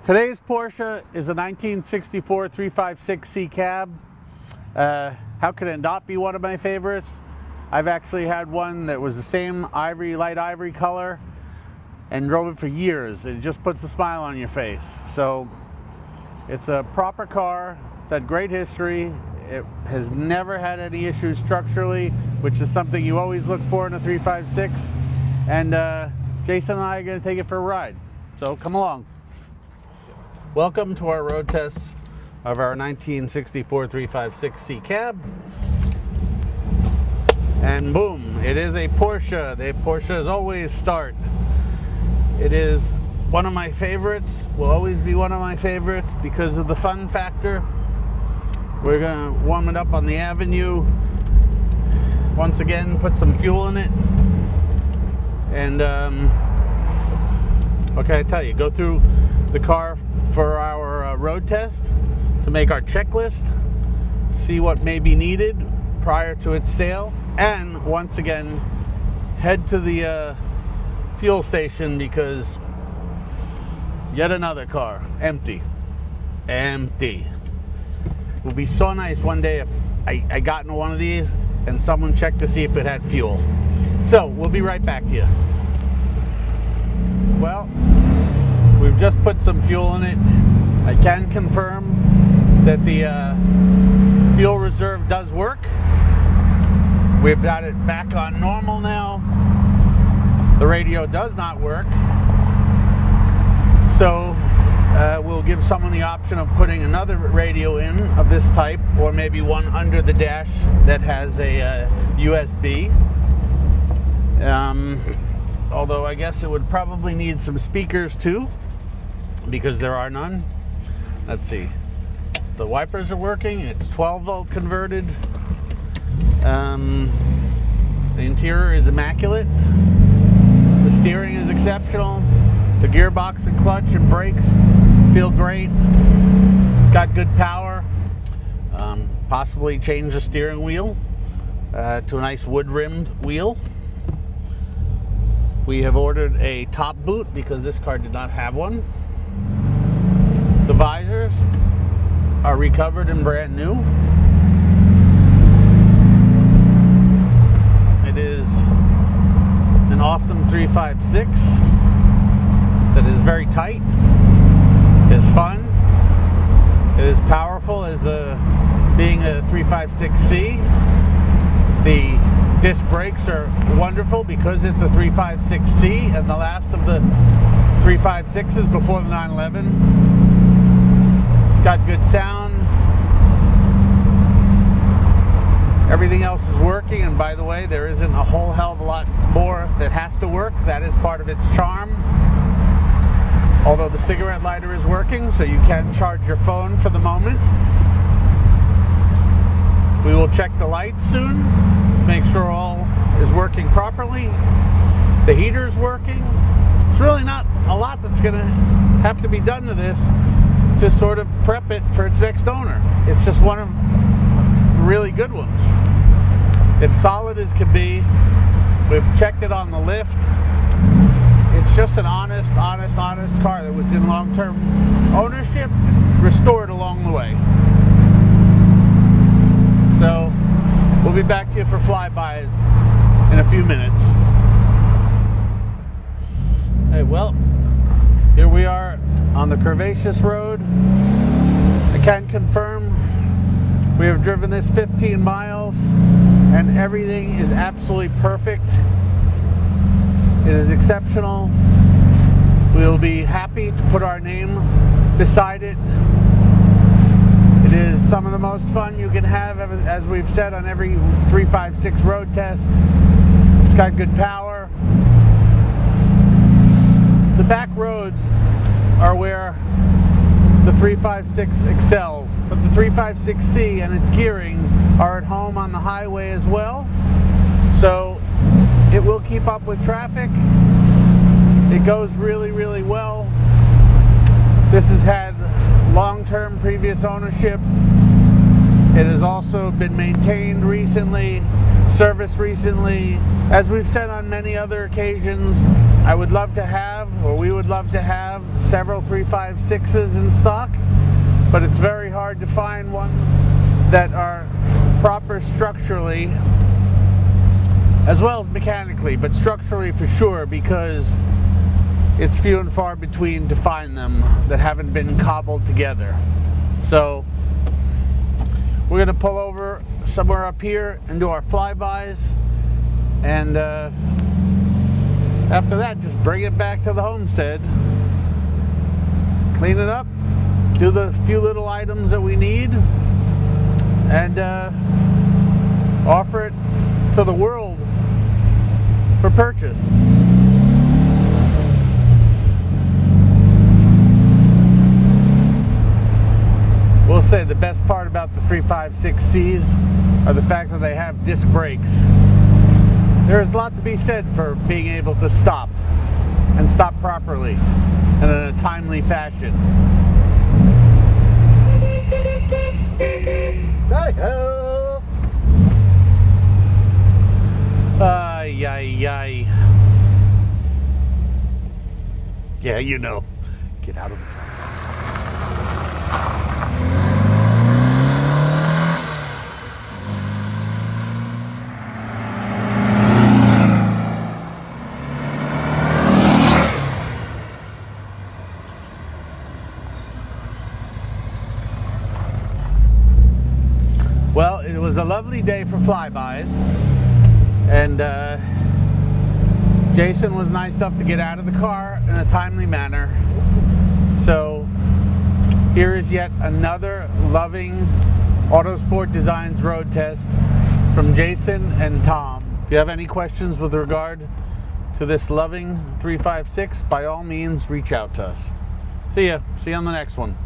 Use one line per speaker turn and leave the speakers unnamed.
Today's Porsche is a 1964 356C cab. How could it not be one of my favorites? I've actually had one that was the same light ivory color and drove it for years. It just puts a smile on your face. So it's a proper car. It's had great history. It has never had any issues structurally, which is something you always look for in a 356. And Jason and I are going to take it for a ride. So come along. Welcome to our road test of our 1964 356C cab. And boom, it is a Porsche. The Porsches always start. It is one of my favorites, will always be one of my favorites because of the fun factor. We're gonna warm it up on the Avenue. Once again, put some fuel in it. And what can I tell you? Go through the car for our road test to make our checklist, see what may be needed prior to its sale, and once again head to the fuel station because yet another car empty. It would be so nice one day if I got into one of these and someone checked to see if it had fuel. So we'll be right back to you. Well, we've just put some fuel in it. I can confirm that the fuel reserve does work. We've got it back on normal now. The radio does not work. So we'll give someone the option of putting another radio in of this type, or maybe one under the dash that has a USB. Although I guess it would probably need some speakers too, because there are none. Let's see. The wipers are working. It's 12 volt converted. The interior is immaculate. The steering is exceptional. The gearbox and clutch and brakes feel great. It's got good power. Possibly change the steering wheel to a nice wood-rimmed wheel. We have ordered a top boot because this car did not have one. The visors are recovered and brand new. It is an awesome 356 that is very tight, is fun, it is powerful as being a 356C. The disc brakes are wonderful because it's a 356C and the last of the 356s before the 911. It's got good sound. Everything else is working, and by the way, there isn't a whole hell of a lot more that has to work. That is part of its charm. Although the cigarette lighter is working, so you can charge your phone for the moment. We will check the lights soon to make sure all is working properly. The heater's working. It's really not a lot that's going to have to be done to this to sort of prep it for its next owner. It's just one of the really good ones. It's solid as can be. We've checked it on the lift. It's just an honest car that was in long-term ownership, restored along the way. So we'll be back to you for flybys in a few minutes. Hey, well, here we are on the curvaceous road. I can confirm we have driven this 15 miles and everything is absolutely perfect. It is exceptional. We'll be happy to put our name beside it. It is some of the most fun you can have, as we've said on every 356 road test. It's got good power. The back roads are where the 356 excels, but the 356C and its gearing are at home on the highway as well. So it will keep up with traffic. It goes really, really well. This has had long-term previous ownership. It has also been maintained recently, serviced recently. As we've said on many other occasions, I would love to have, or we would love to have, several 356s in stock, but it's very hard to find one that are proper structurally as well as mechanically, but structurally for sure, because it's few and far between to find them that haven't been cobbled together. So we're going to pull over somewhere up here and do our flybys, and after that just bring it back to the homestead, clean it up, do the few little items that we need, and offer it to the world for purchase. We'll say the best part about the 356Cs are the fact that they have disc brakes. There is a lot to be said for being able to stop, and stop properly and in a timely fashion. Hi-ho! Ay, ay, ay. Yeah, you know. Get out of the car. Well, it was a lovely day for flybys, and Jason was nice enough to get out of the car in a timely manner. So here is yet another loving Autosport Designs road test from Jason and Tom. If you have any questions with regard to this loving 356, by all means reach out to us. See you on the next one.